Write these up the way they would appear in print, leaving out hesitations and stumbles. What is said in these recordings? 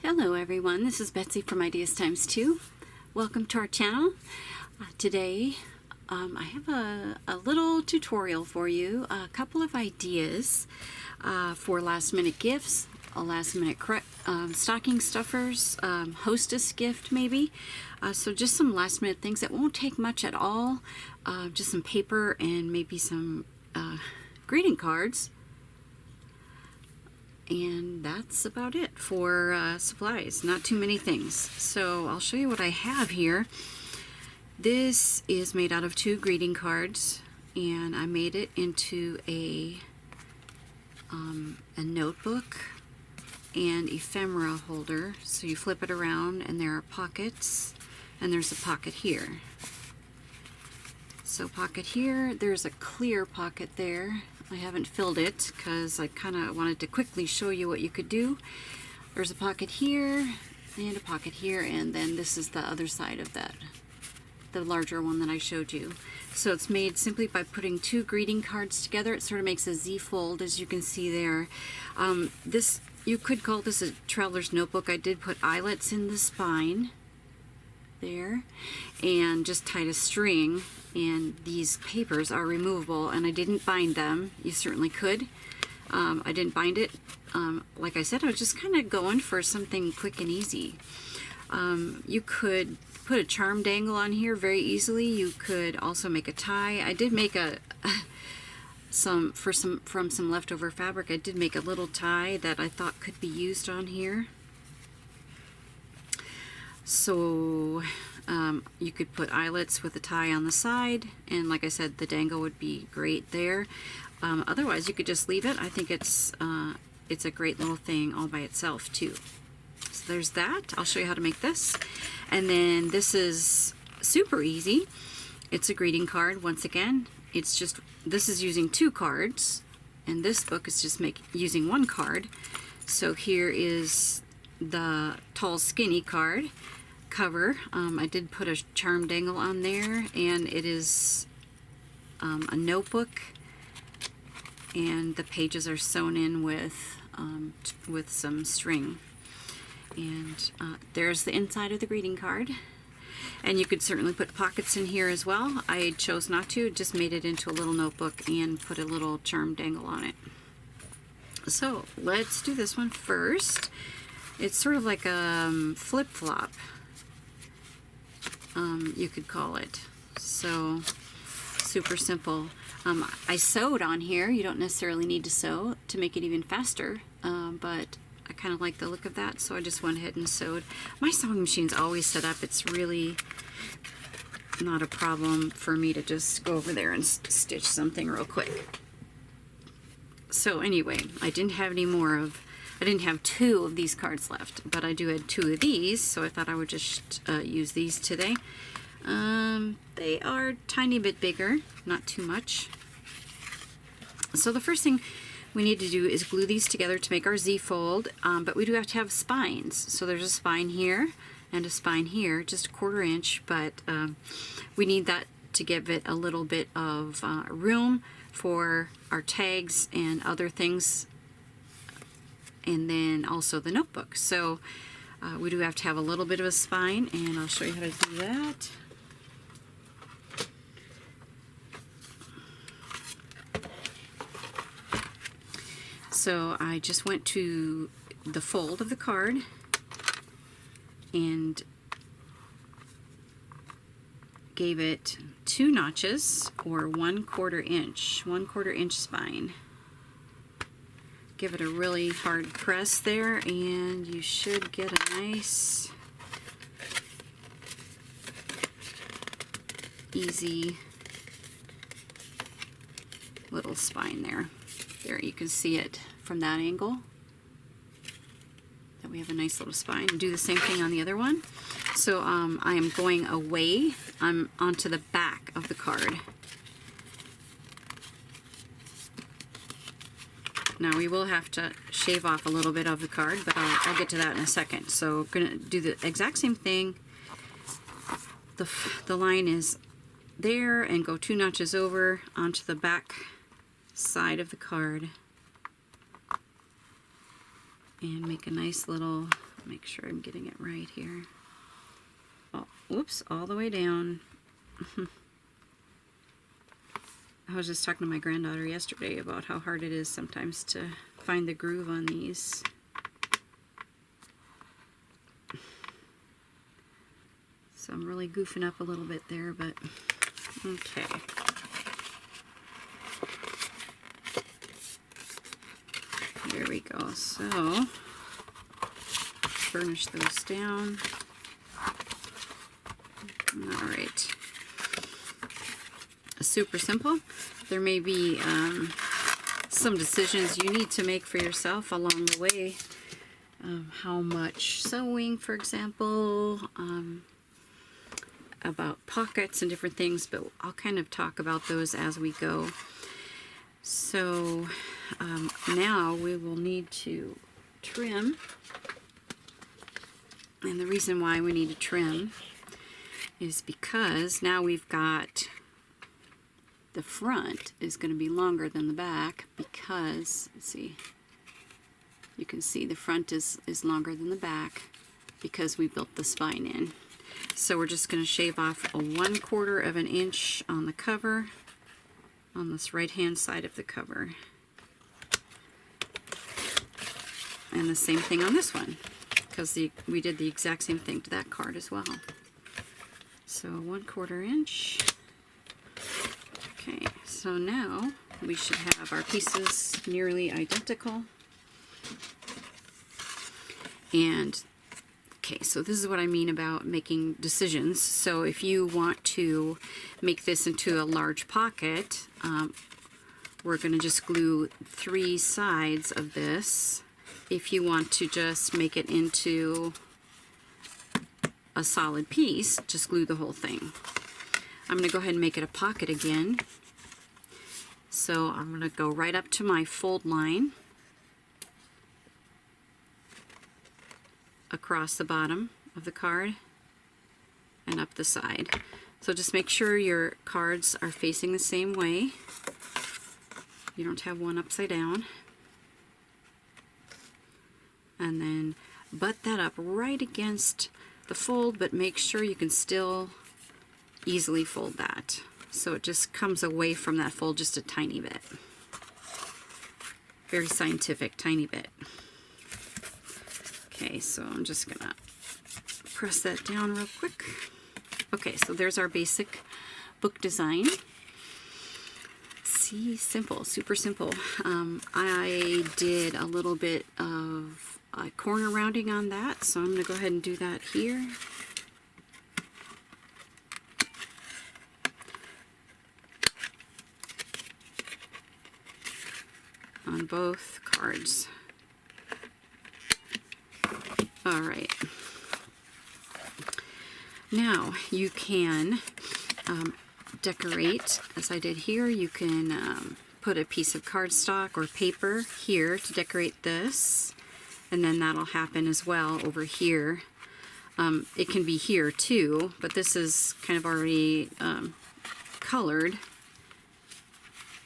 Hello everyone, this is Betsy from Ideas Times 2. Welcome to our channel. Today I have a little tutorial for you, a couple of ideas for last minute gifts, a last minute stocking stuffers, hostess gift maybe. So just some last minute things that won't take much at all, just some paper and maybe some greeting cards. And that's about it for supplies, not too many things. So I'll show you what I have here. This is made out of 2 greeting cards, and I made it into a notebook and ephemera holder. So you flip it around and there are pockets, and there's a pocket here. So pocket here, there's a clear pocket there. I haven't filled it because I kind of wanted to quickly show you what you could do. There's a pocket here and a pocket here, and then this is the other side of that, the larger one that I showed you. So it's made simply by putting 2 greeting cards together. It sort of makes a Z fold, as you can see there. This, you could call this a traveler's notebook. I did put eyelets in the spine there and just tied a string, and these papers are removable, and I didn't bind them. You certainly could. I didn't bind it. Like I said, I was just kind of going for something quick and easy. You could put a charm dangle on here very easily. You could also make a tie. I did make from some leftover fabric. I did make a little tie that I thought could be used on here. So you could put eyelets with a tie on the side, and like I said, the dangle would be great there. Otherwise, you could just leave it. I think it's a great little thing all by itself too. So there's that. I'll show you how to make this. And then this is super easy. It's a greeting card. Once again, it's just, this is using 2 cards, and this book is just using 1 card. So here is the tall skinny card cover. I did put a charm dangle on there, and it is a notebook, and the pages are sewn in with some string. And there's the inside of the greeting card. And you could certainly put pockets in here as well. I chose not to, just made it into a little notebook and put a little charm dangle on it. So let's do this one first. It's sort of like a flip-flop, you could call it. So super simple. I sewed on here. You don't necessarily need to sew to make it even faster, but I kind of like the look of that, so I just went ahead and sewed. My sewing machine's always set up. It's really not a problem for me to just go over there and stitch something real quick. So anyway, I didn't have 2 of these cards left, but I do have 2 of these, so I thought I would just use these today. They are a tiny bit bigger, not too much. So the first thing we need to do is glue these together to make our Z fold, but we do have to have spines. So there's a spine here and a spine here, just 1/4 inch, but we need that to give it a little bit of room for our tags and other things, and then also the notebook. So we do have to have a little bit of a spine, and I'll show you how to do that. So I just went to the fold of the card and gave it 2 notches, or 1/4 inch spine. Give it a really hard press there, and you should get a nice, easy little spine there. There, you can see it from that angle, that we have a nice little spine. Do the same thing on the other one. So I am going away. I'm onto the back of the card. Now we will have to shave off a little bit of the card, but I'll get to that in a second. So we're going to do the exact same thing. The line is there, and go 2 notches over onto the back side of the card, and make a nice little Make sure I'm getting it right here. Oh, whoops, all the way down. I was just talking to my granddaughter yesterday about how hard it is sometimes to find the groove on these. So I'm really goofing up a little bit there, but okay. There we go. So burnish those down. All right. Super simple. There may be some decisions you need to make for yourself along the way. How much sewing, for example, about pockets and different things, but I'll kind of talk about those as we go. So now we will need to trim, and the reason why we need to trim is because now we've got the front is going to be longer than the back because, let's see, you can see the front is longer than the back because we built the spine in. So we're just going to shave off a 1/4 of an inch on the cover, on this right hand side of the cover. And the same thing on this one, because we did the exact same thing to that card as well. So 1/4 inch. Okay, so now we should have our pieces nearly identical. And okay, so this is what I mean about making decisions. So if you want to make this into a large pocket, we're going to just glue 3 sides of this. If you want to just make it into a solid piece, just glue the whole thing. I'm going to go ahead and make it a pocket again. So I'm going to go right up to my fold line across the bottom of the card and up the side. So just make sure your cards are facing the same way. You don't have one upside down. And then butt that up right against the fold, but make sure you can still easily fold that. So it just comes away from that fold just a tiny bit. Very scientific, tiny bit. Okay, so I'm just gonna press that down real quick. Okay, so there's our basic book design. See, simple, super simple. I did a little bit of corner rounding on that, so I'm gonna go ahead and do that here. On both cards. All right. Now you can decorate, as I did here. You can put a piece of cardstock or paper here to decorate this, and then that'll happen as well over here. It can be here too, but this is kind of already colored.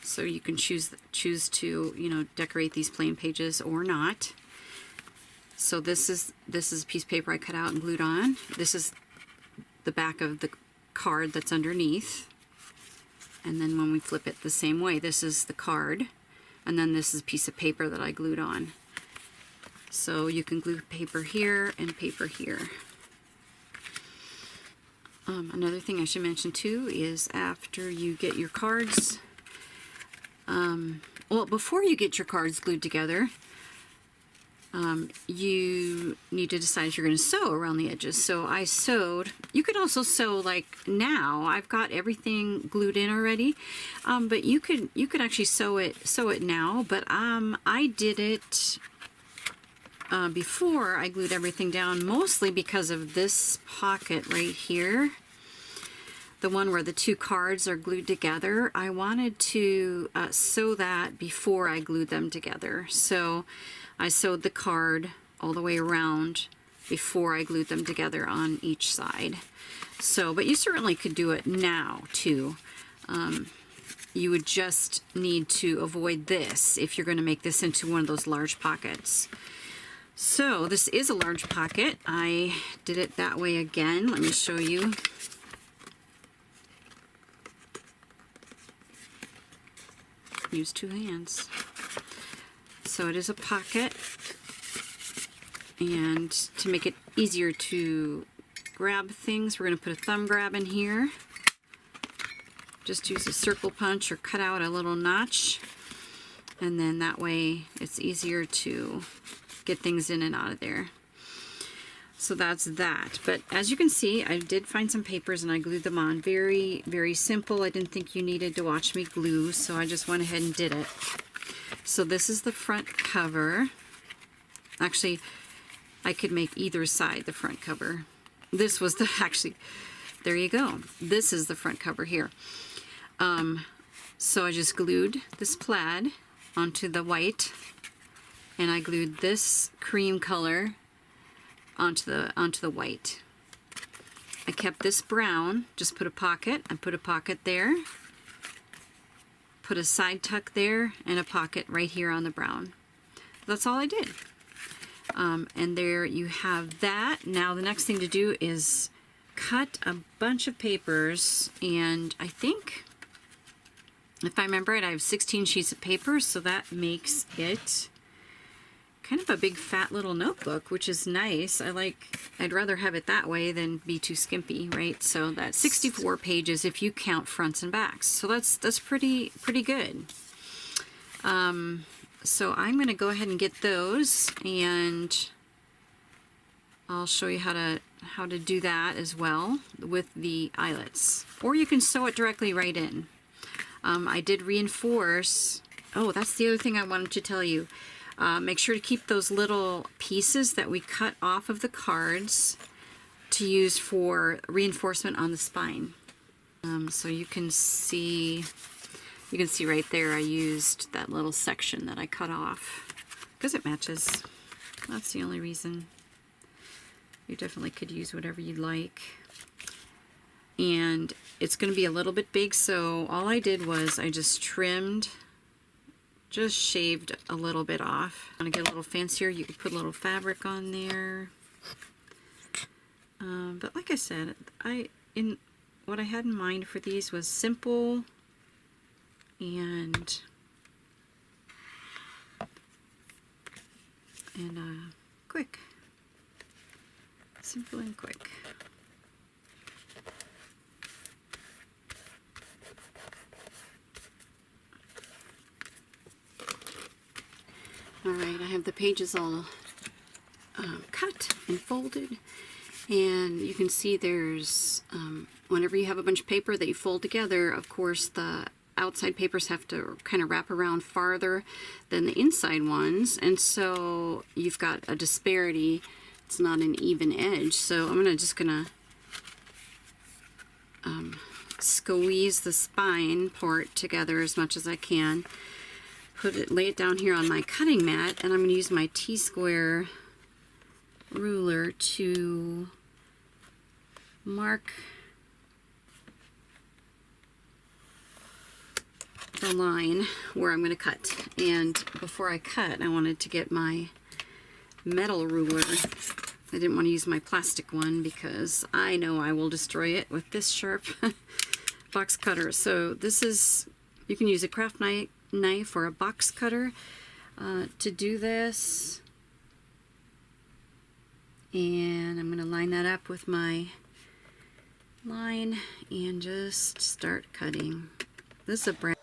So you can choose to, you know, decorate these plain pages or not. So this is a piece of paper I cut out and glued on. This is the back of the card that's underneath. And then when we flip it the same way, this is the card. And then this is a piece of paper that I glued on. So you can glue paper here and paper here. Another thing I should mention too is after you get your cards, well, before you get your cards glued together, you need to decide if you're going to sew around the edges. So I sewed. You could also sew like now. I've got everything glued in already, but you could actually sew it now. But I did it before I glued everything down, mostly because of this pocket right here. The one where the 2 cards are glued together. I wanted to sew that before I glued them together. So I sewed the card all the way around before I glued them together on each side. So, but you certainly could do it now too. You would just need to avoid this if you're going to make this into one of those large pockets. So this is a large pocket. I did it that way again. Let me show you. Use two hands. So it is a pocket, and to make it easier to grab things, we're going to put a thumb grab in here. Just use a circle punch or cut out a little notch, and then that way it's easier to get things in and out of there. So that's that. But as you can see, I did find some papers and I glued them on. Very, very simple. I didn't think you needed to watch me glue, so I just went ahead and did it. So this is the front cover. Actually, I could make either side the front cover. This was the, actually, there you go. This is the front cover here. So I just glued this plaid onto the white, and I glued this cream color onto the white. I kept this brown, just put a pocket. I put a pocket there, put a side tuck there, and a pocket right here on the brown. That's all I did. And there you have that. Now the next thing to do is cut a bunch of papers, and I think, if I remember it, I have 16 sheets of paper, so that makes it kind of a big fat little notebook, which is nice. I'd rather have it that way than be too skimpy, right? So that's 64 pages if you count fronts and backs. So that's pretty good. So I'm going to go ahead and get those, and I'll show you how to do that as well with the eyelets. Or you can sew it directly right in. I did reinforce. Oh, that's the other thing I wanted to tell you. Make sure to keep those little pieces that we cut off of the cards to use for reinforcement on the spine. So you can see right there I used that little section that I cut off because it matches. That's the only reason. You definitely could use whatever you like. And it's going to be a little bit big, so all I did was I just trimmed, just shaved a little bit off. Want to get a little fancier, you could put a little fabric on there. But like I said, what I had in mind for these was simple and quick. Simple and quick. Alright, I have the pages all cut and folded, and you can see there's, whenever you have a bunch of paper that you fold together, of course the outside papers have to kind of wrap around farther than the inside ones, and so you've got a disparity. It's not an even edge, so I'm just gonna squeeze the spine part together as much as I can. Lay it down here on my cutting mat, and I'm going to use my T-square ruler to mark the line where I'm going to cut. And before I cut, I wanted to get my metal ruler. I didn't want to use my plastic one because I know I will destroy it with this sharp box cutter. So this is, you can use a craft knife or a box cutter to do this, and I'm going to line that up with my line and just start cutting. This is a brand.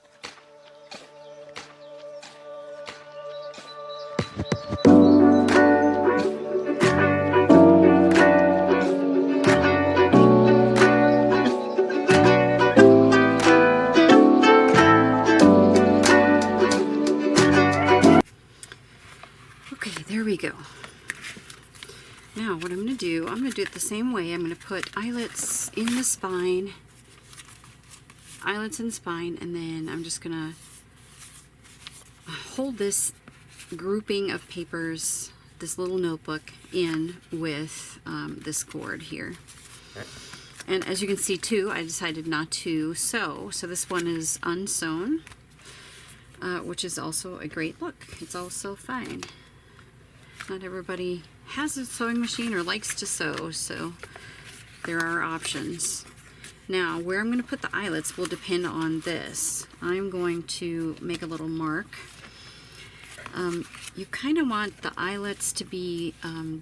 There we go. Now what I'm going to do it the same way. I'm going to put eyelets in the spine, and then I'm just going to hold this grouping of papers, this little notebook, in with this cord here. And as you can see too, I decided not to sew, so this one is unsewn, which is also a great look. It's also fine. Not everybody has a sewing machine or likes to sew, so there are options. Now, where I'm going to put the eyelets will depend on this. I'm going to make a little mark. You kind of want the eyelets to be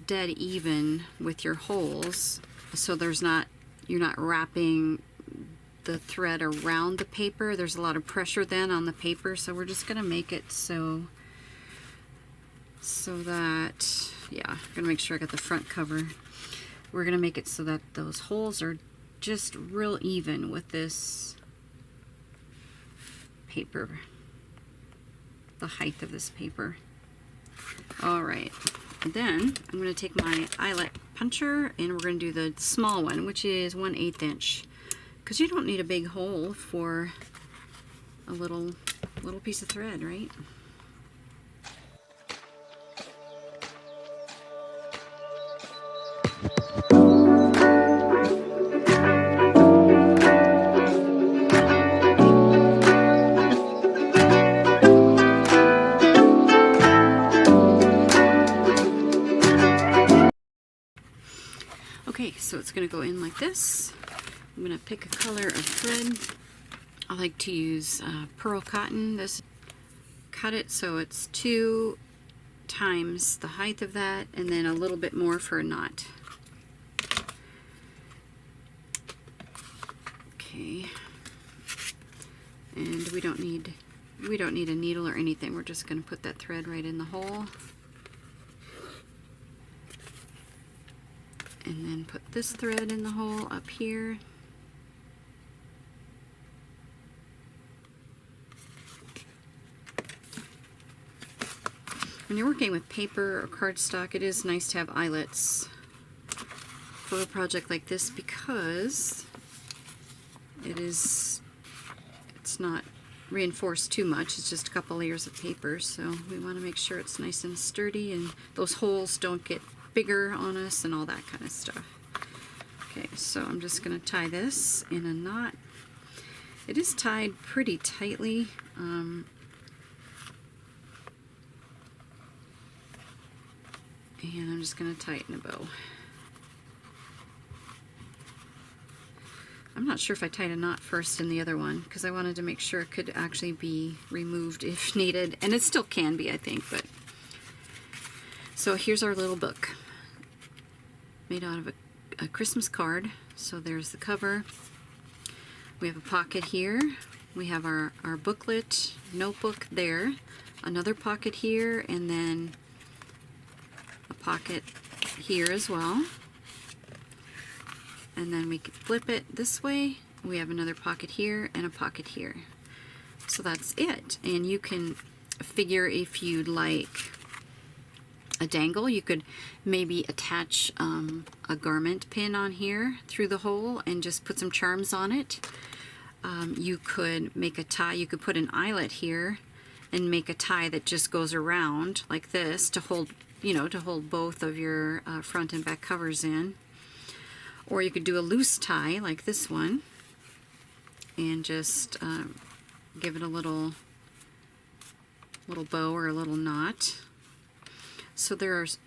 dead even with your holes, so you're not wrapping the thread around the paper. There's a lot of pressure then on the paper, so we're just going to make it so that, yeah, I'm going to make sure I got the front cover. We're going to make it so that those holes are just real even with this paper, the height of this paper. Alright, then I'm going to take my eyelet puncher and we're going to do the small one, which is 1/8 inch, because you don't need a big hole for a little piece of thread, right? Okay, so it's going to go in like this. I'm going to pick a color of thread. I like to use pearl cotton. Cut it so it's 2 times the height of that, and then a little bit more for a knot. Okay, and we don't need a needle or anything. We're just going to put that thread right in the hole. And then put this thread in the hole up here. When you're working with paper or cardstock, it is nice to have eyelets for a project like this because it's not reinforced too much. It's just a couple layers of paper, so we want to make sure it's nice and sturdy and those holes don't get bigger on us and all that kind of stuff. Okay, so I'm just going to tie this in a knot. It is tied pretty tightly. And I'm just going to tie it in a bow. I'm not sure if I tied a knot first in the other one because I wanted to make sure it could actually be removed if needed, and it still can be, I think. But so here's our little book made out of a Christmas card. So there's the cover. We have a pocket here. We have our booklet, notebook there, another pocket here, and then a pocket here as well. And then we can flip it this way. We have another pocket here and a pocket here. So that's it. And you can figure if you'd like a dangle, you could maybe attach a garment pin on here through the hole and just put some charms on it. You could make a tie. You could put an eyelet here and make a tie that just goes around like this to hold, to hold both of your front and back covers in. Or you could do a loose tie like this one and just give it a little bow or a little knot. So there's,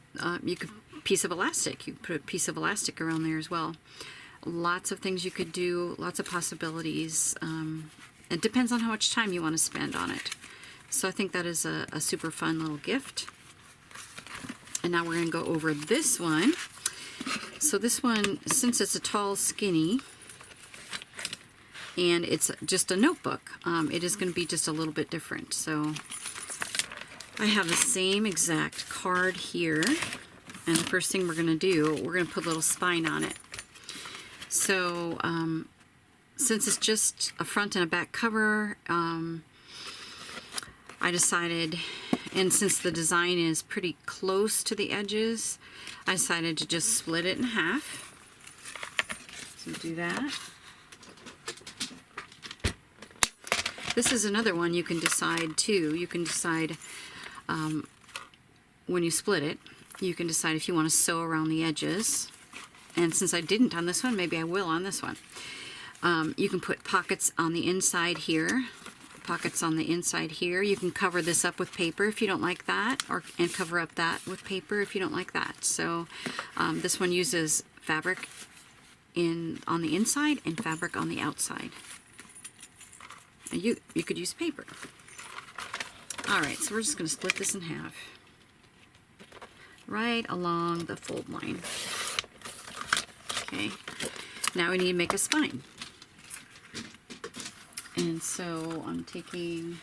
you could piece of elastic. You could put a piece of elastic around there as well. Lots of things you could do, lots of possibilities. It depends on how much time you want to spend on it. So I think that is a super fun little gift. And now we're going to go over this one. So this one, since it's a tall skinny and it's just a notebook, it is going to be just a little bit different. So I have the same exact card here, and the first thing we're going to do, we're going to put a little spine on it. So since it's just a front and a back cover, I decided, and since the design is pretty close to the edges, I decided to just split it in half. So do that. This is another one you can decide too. You can decide when you split it, you can decide if you want to sew around the edges. And since I didn't on this one, maybe I will on this one. You can put pockets on the inside here, pockets on the inside here. You can cover this up with paper if you don't like that, and cover up that with paper if you don't like that. So this one uses fabric on the inside and fabric on the outside. You could use paper. All right, so we're just going to split this in half, right along the fold line. Okay, now we need to make a spine. And so I'm taking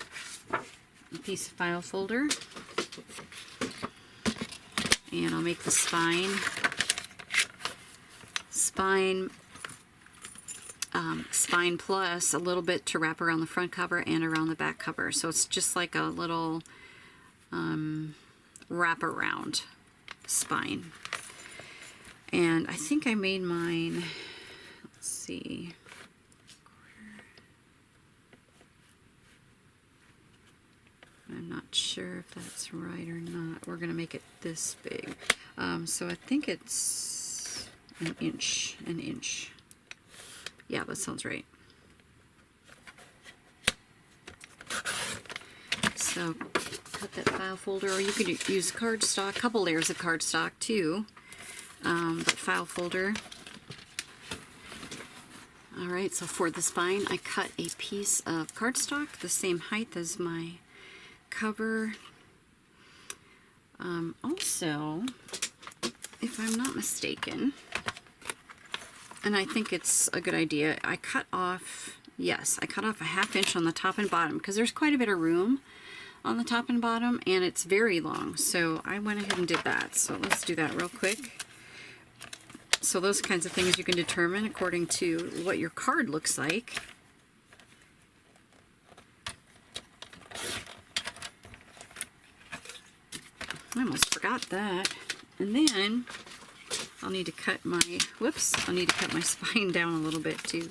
a piece of file folder, and I'll make the spine plus a little bit to wrap around the front cover and around the back cover. So it's just like a little wrap around spine. And I think I made mine, let's see, I'm not sure if that's right or not. We're going to make it this big. So I think it's an inch. Yeah, that sounds right. So cut that file folder, or you could use cardstock, a couple layers of cardstock too. But file folder. Alright, so for the spine, I cut a piece of cardstock the same height as my cover. Also, if I'm not mistaken, and I think it's a good idea, I cut off a 1/2 inch on the top and bottom, because there's quite a bit of room on the top and bottom, and it's very long. So I went ahead and did that. So let's do that real quick. So those kinds of things you can determine according to what your card looks like. I almost forgot that. And then I'll need to cut my, I'll need to cut my spine down a little bit too.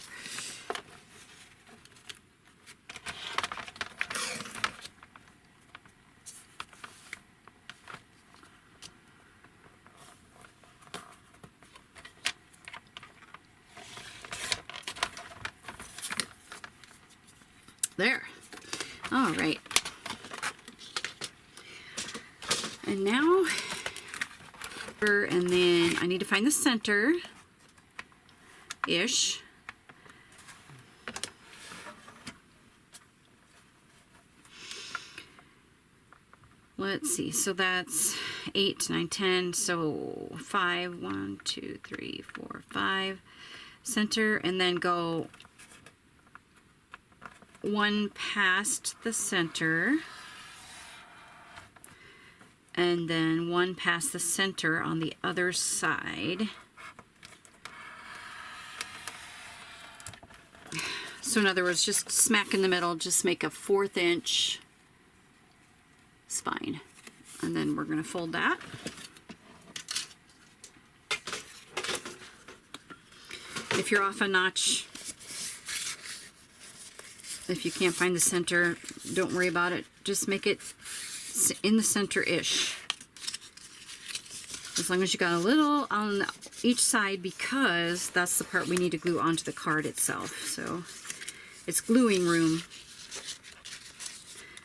There. All right. And now, and then I need to find the center-ish. Let's see, so that's 8, 9, 10, so 5, 1, 2, 3, 4, 5, center, and then go one past the center, and then one past the center on the other side. So in other words, just smack in the middle, just make a 1/4 inch spine. And then we're going to fold that. If you're off a notch, if you can't find the center, don't worry about it. Just make it in the center-ish. As long as you got a little on each side, because that's the part we need to glue onto the card itself. So it's gluing room.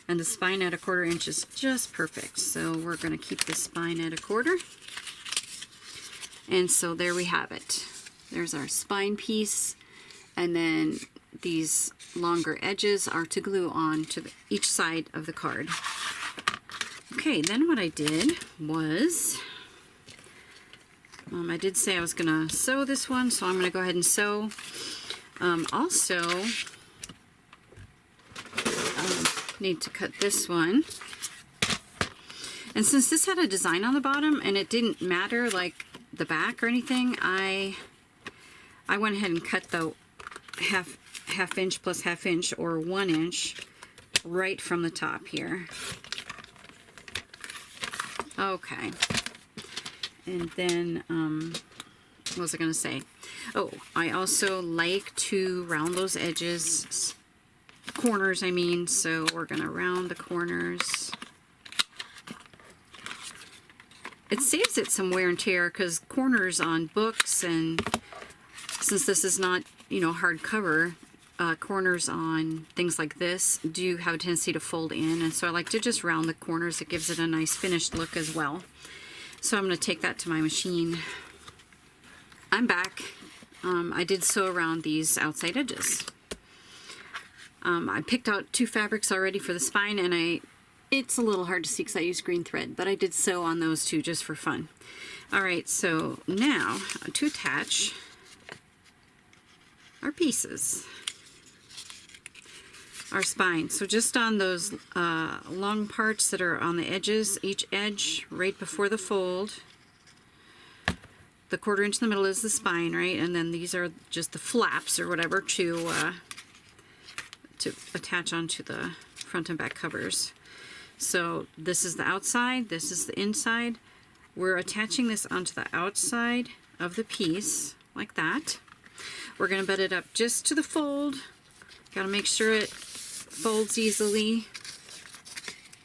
And the spine at 1/4 inch is just perfect. So we're going to keep the spine at 1/4. And so there we have it. There's our spine piece. And then these longer edges are to glue on to each side of the card. Okay, then what I did was, I did say I was going to sew this one, so I'm going to go ahead and sew. Also, need to cut this one. And since this had a design on the bottom and it didn't matter like the back or anything, I went ahead and cut the half inch plus half inch, or 1 inch, right from the top here. Okay. And then, what was I going to say? Oh, I also like to round those edges, corners I mean, so we're going to round the corners. It saves it some wear and tear, because corners on books, and since this is not, hardcover, corners on things like this do have a tendency to fold in, and so I like to just round the corners. It gives it a nice finished look as well. So I'm going to take that to my machine. I'm back. I did sew around these outside edges. I picked out 2 fabrics already for the spine, and it's a little hard to see because I use green thread, but I did sew on those 2 just for fun. Alright, so now to attach our pieces, our spine. So just on those long parts that are on the edges, each edge right before the fold, the 1/4 inch in the middle is the spine, right? And then these are just the flaps or whatever to attach onto the front and back covers. So this is the outside, this is the inside. We're attaching this onto the outside of the piece, like that. We're going to butt it up just to the fold. Got to make sure it folds easily.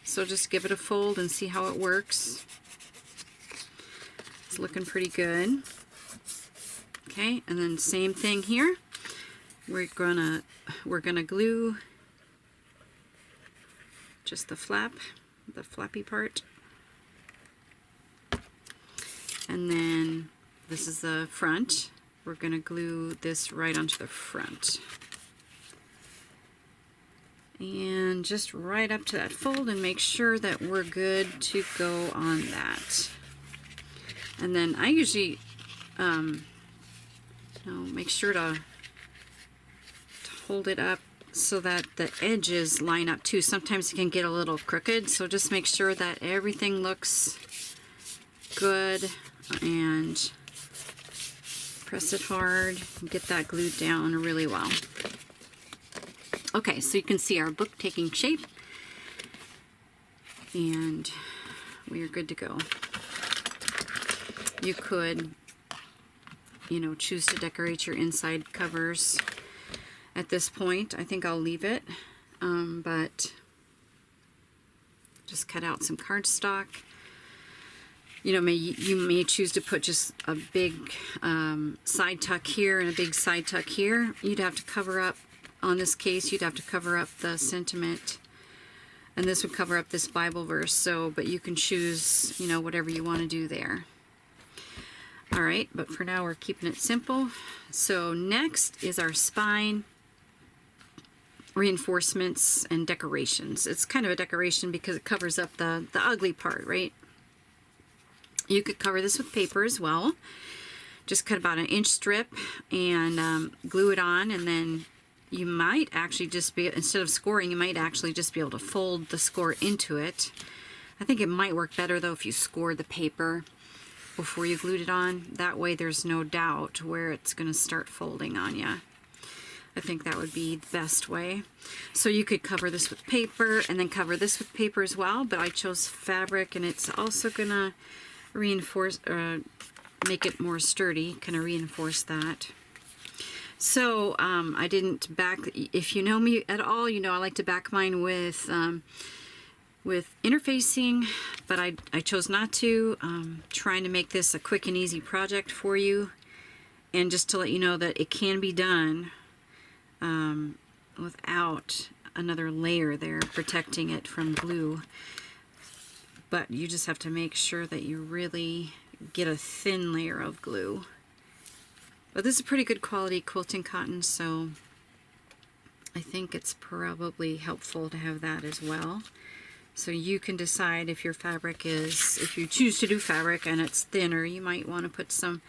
So just give it a fold and see how it works. It's looking pretty good. Okay, and then same thing here. We're gonna glue just the flap, the flappy part. And then this is the front. We're going to glue this right onto the front. And just right up to that fold and make sure that we're good to go on that. And then I usually make sure to hold it up so that the edges line up too. Sometimes it can get a little crooked, so just make sure that everything looks good and press it hard and get that glued down really well. Okay, so you can see our book taking shape, and we are good to go. You could, choose to decorate your inside covers at this point. I think I'll leave it, but just cut out some cardstock. You may choose to put just a big side tuck here and a big side tuck here. You'd have to cover up, on this case, you'd have to cover up the sentiment, and this would cover up this Bible verse. So, but you can choose, whatever you want to do there. All right, but for now we're keeping it simple. So next is our spine reinforcements and decorations. It's kind of a decoration because it covers up the ugly part, right? You could cover this with paper as well. Just cut about an inch strip and glue it on, and then you might actually just be, instead of scoring, you might actually just be able to fold the score into it. I think it might work better though if you scored the paper before you glued it on. That way there's no doubt where it's going to start folding on you. I think that would be the best way. So you could cover this with paper and then cover this with paper as well, but I chose fabric, and it's also going to reinforce, make it more sturdy, kind of reinforce that. So I didn't back, if you know me at all, I like to back mine with interfacing, but I chose not to. Trying to make this a quick and easy project for you, and just to let you know that it can be done without another layer there protecting it from glue. But you just have to make sure that you really get a thin layer of glue. But this is pretty good quality quilting cotton, so I think it's probably helpful to have that as well. So you can decide if your fabric is, if you choose to do fabric and it's thinner, you might want to put some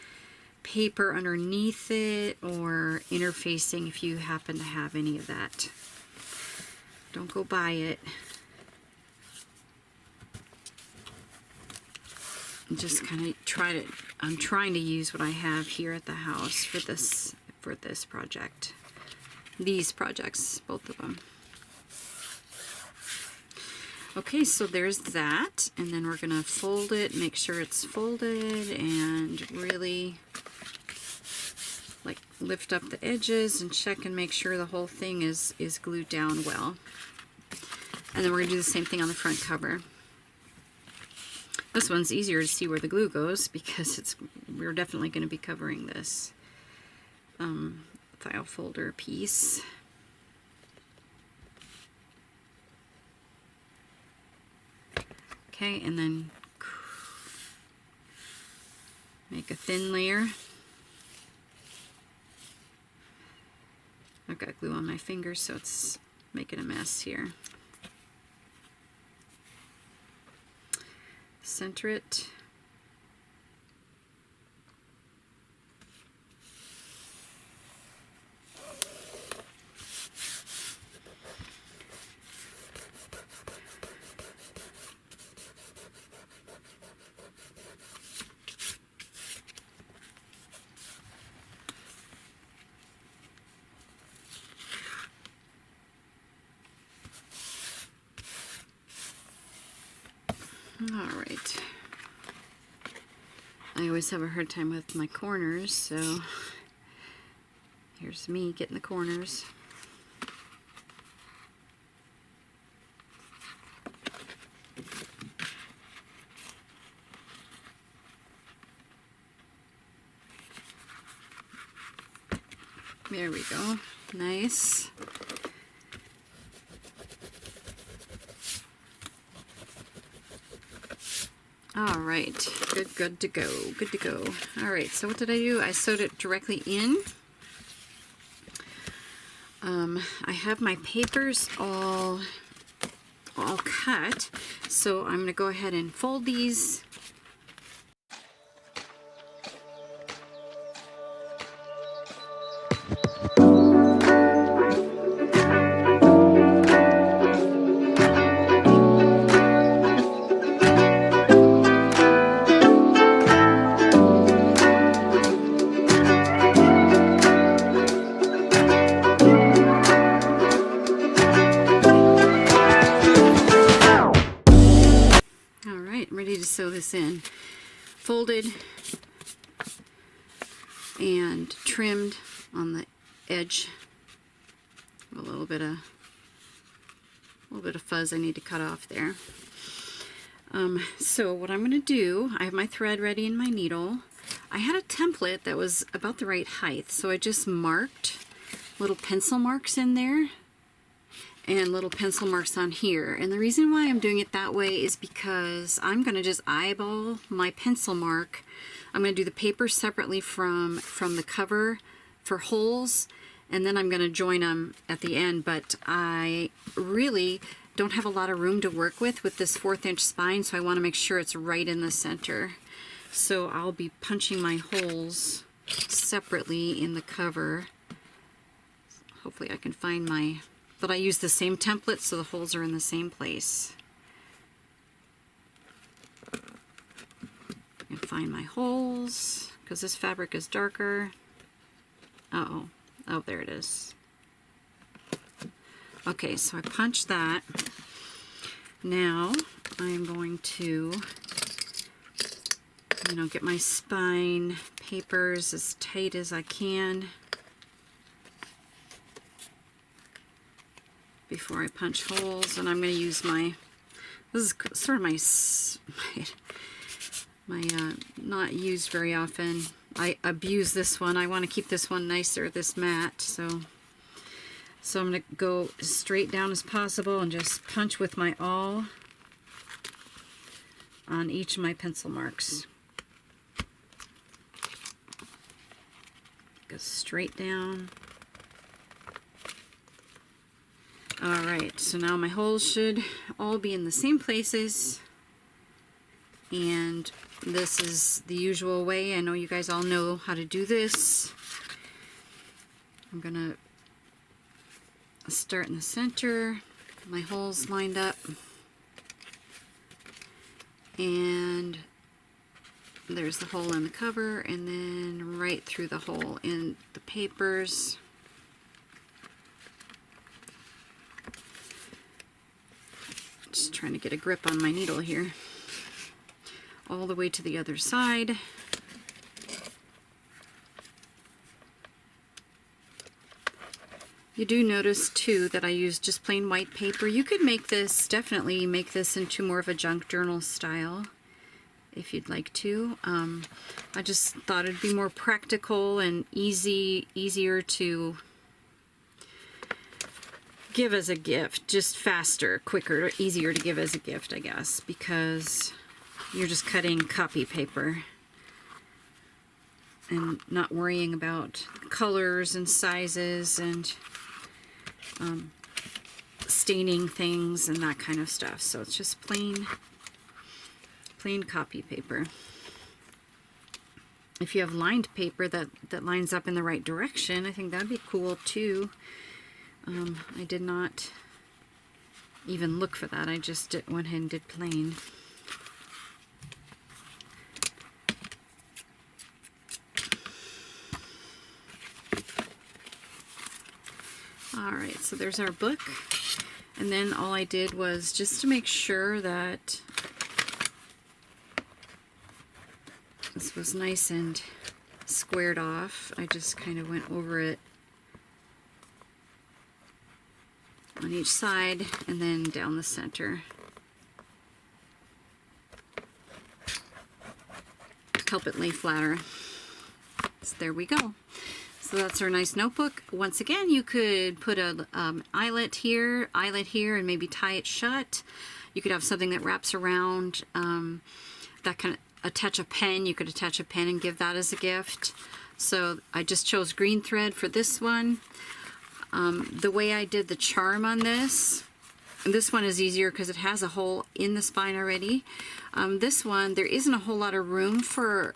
paper underneath it, or interfacing if you happen to have any of that. Don't go buy it. Just kind of I'm trying to use what I have here at the house for this project. These projects, both of them. Okay, so there's that, and then we're gonna fold it, make sure it's folded, and really like lift up the edges and check and make sure the whole thing is glued down well. And then we're gonna do the same thing on the front cover. This one's easier to see where the glue goes because we're definitely going to be covering this file folder piece. Okay, and then make a thin layer. I've got glue on my fingers, so it's making a mess here. Center it. All right. I always have a hard time with my corners, so here's me getting the corners. There we go. Nice. All right, good to go, good to go. All right, so what did I do? I sewed it directly in. I have my papers all cut, so I'm gonna go ahead and fold these. Ready to sew this in. Folded and trimmed on the edge. A little bit of fuzz I need to cut off there. So what I'm going to do, I have my thread ready and my needle. I had a template that was about the right height, so I just marked little pencil marks in there and little pencil marks on here. And the reason why I'm doing it that way is because I'm going to just eyeball my pencil mark. I'm going to do the paper separately from the cover for holes, and then I'm going to join them at the end. But I really don't have a lot of room to work with this 1/4 inch spine, so I want to make sure it's right in the center. So I'll be punching my holes separately in the cover. Hopefully I can find my... But I use the same template, so the holes are in the same place. I can find my holes, because this fabric is darker. Uh-oh. Oh, there it is. Okay, so I punched that. Now I'm going to, get my spine papers as tight as I can before I punch holes, and I'm going to use this is sort of my not used very often. I abuse this one. I want to keep this one nicer, this matte, so I'm going to go as straight down as possible and just punch with my awl on each of my pencil marks. Go straight down. Alright, so now my holes should all be in the same places, and this is the usual way. I know you guys all know how to do this. I'm gonna start in the center, my holes lined up, and there's the hole in the cover, and then right through the hole in the papers. Just trying to get a grip on my needle here. All the way to the other side. You do notice too that I used just plain white paper. You could definitely make this into more of a junk journal style if you'd like to. I just thought it'd be more practical and easier to give as a gift, just faster, quicker, easier to give as a gift, I guess, because you're just cutting copy paper and not worrying about colors and sizes and staining things and that kind of stuff. So it's just plain copy paper. If you have lined paper that lines up in the right direction, I think that'd be cool too. I did not even look for that. I just went ahead and did plain. Alright, so there's our book. And then all I did was, just to make sure that this was nice and squared off, I just kind of went over it on each side and then down the center. Help it lay flatter. So there we go. So that's our nice notebook. Once again, you could put a eyelet here, and maybe tie it shut. You could have something that wraps around that kind of attach a pen. You could attach a pen and give that as a gift. So I just chose green thread for this one. The way I did the charm on this one is easier because it has a hole in the spine already. This one, there isn't a whole lot of room for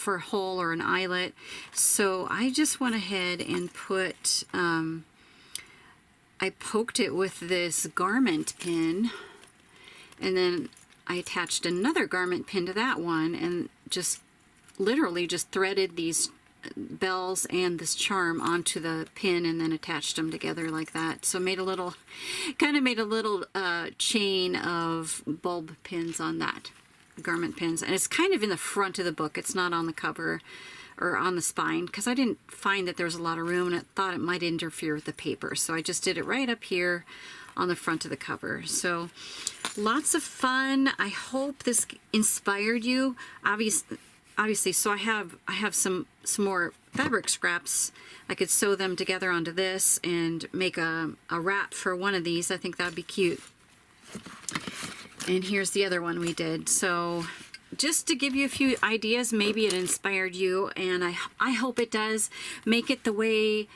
a hole or an eyelet, so I just went ahead and put I poked it with this garment pin, and then I attached another garment pin to that one, and just literally just threaded these bells and this charm onto the pin and then attached them together like that. So made a little chain of bulb pins on that, garment pins, and it's kind of in the front of the book. It's not on the cover or on the spine because I didn't find that there was a lot of room and I thought it might interfere with the paper, so I just did it right up here on the front of the cover. So lots of fun. I hope this inspired you. Obviously, so I have some more fabric scraps. I could sew them together onto this and make a wrap for one of these. I think that'd be cute. And here's the other one we did. So just to give you a few ideas, maybe it inspired you, and I hope it does. Make it the way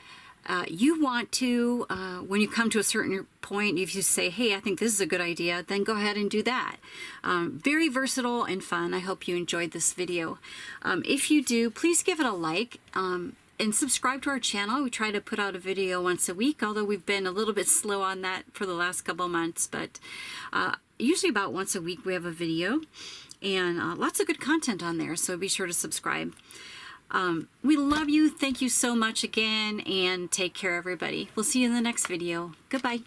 you want to. When you come to a certain point, if you say, hey, I think this is a good idea, then go ahead and do that. Very versatile and fun. I hope you enjoyed this video. If you do, please give it a like. And subscribe to our channel. We try to put out a video once a week, although we've been a little bit slow on that for the last couple months, but usually about once a week we have a video, and lots of good content on there, so be sure to subscribe. We love you. Thank you so much again, and take care, everybody. We'll see you in the next video. Goodbye.